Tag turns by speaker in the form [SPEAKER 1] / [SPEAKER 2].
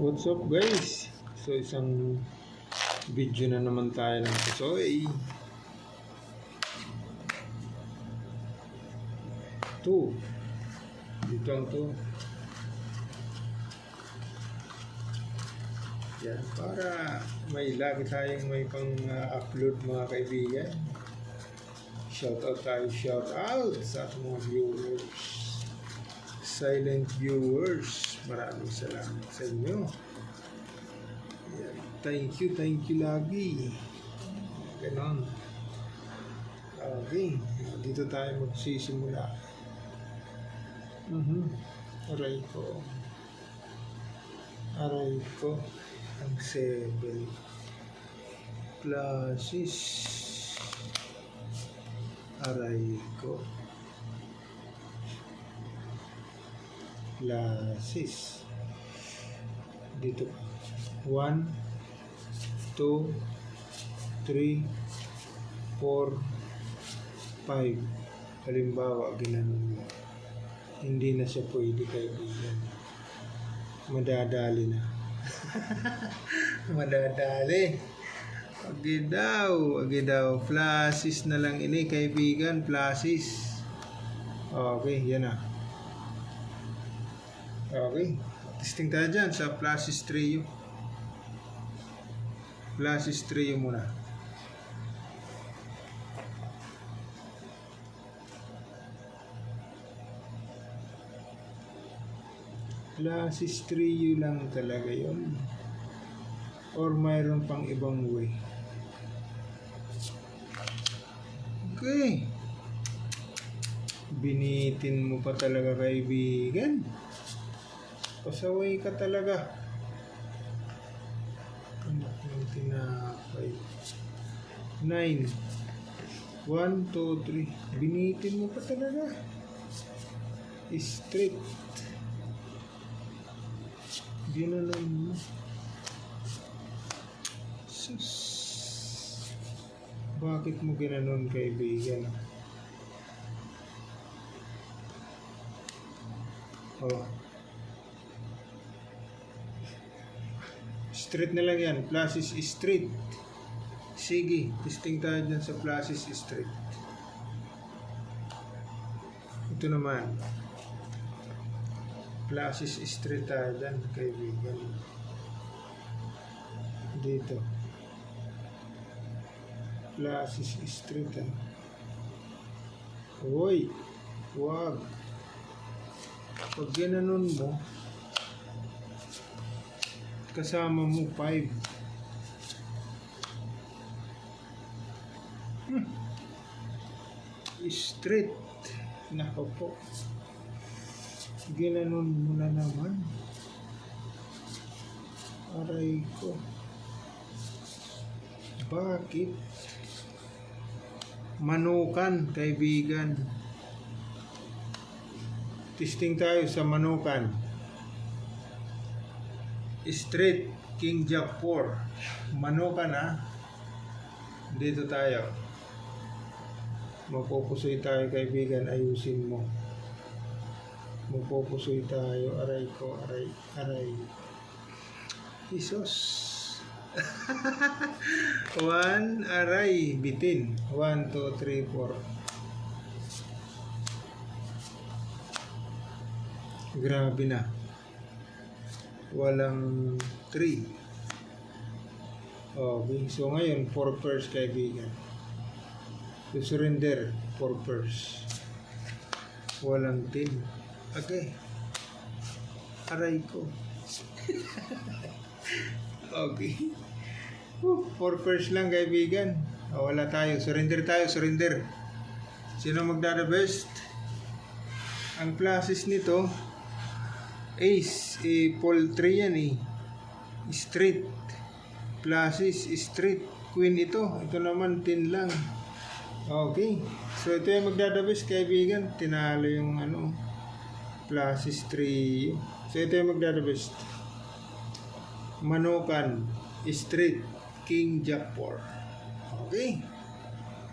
[SPEAKER 1] What's up guys? So isang video na naman tayo ng Pusoy 2. Dito ang 2. Yan, para may lagi tayong may pang-upload mga kaibigan. Shoutout tayo, shoutout sa ating mga viewers, silent viewers. Maraming salamat sa inyo. Yan. Thank you lagi. Ganon. Okay, dito tayo magsisimula. Aray ko ang 7 classes. Aray ko classes. Dito 1 2 3 4 5. Halimbawa ginanon mo, hindi na siya pwede, kaibigan. Madadali na. Madadali. Agi daw. Flashes na lang ini, kaibigan. Flashes. Okay, yan na. Okay. Testing tayo dyan sa flashes trio. Flashes trio muna. Flashes trio lang talaga yun. Or mayroon pang ibang way. Okay. Binitin mo pa talaga, kaibigan. Pasaway ka talaga. Anak ng tinapay. 9 1 2 3. Binitin mo pa talaga. Straight. Ginanon mo. Sus. Bakit mo ginanon, kaibigan? Oh. Straight na lang yan. Flashes straight. Sige, testing tayo dyan sa flashes straight. Ito naman. Flashes straight tayo dyan, kaibigan. Dito. Flashes straight. Hoy! Wag. Pag ginanon mo, kasama mo 5. Straight. Nako po. Ginanon mo na naman. Aray ko. Bakit? Manukan, kaibigan. Testing tayo sa manukan. Straight, King Jack 4. Manukan, ha? Dito tayo. Mapupusoy tayo, kaibigan. Ayusin mo. Mapupusoy tayo. Aray ko, aray. Isos. 1, aray, bitin. 1, 2, 3, 4. Grabe na. Walang 3. Okay, so ngayon 4 pairs, kaibigan. To surrender 4 pairs. Walang 10. Okay. Aray ko. Okay. 4 pairs lang, kaibigan. Wala tayo. Surrender tayo, surrender. Sino magdada-best? Ang classes nito, ace, poultry yan eh. Straight. Classes, straight. Queen ito. Ito naman 10 lang. Okay. So ito yung magdada-best, kaibigan. Tinalo yung classes 3. So ito yung magdada-best. Manukan, straight, King Jack 4. Okay.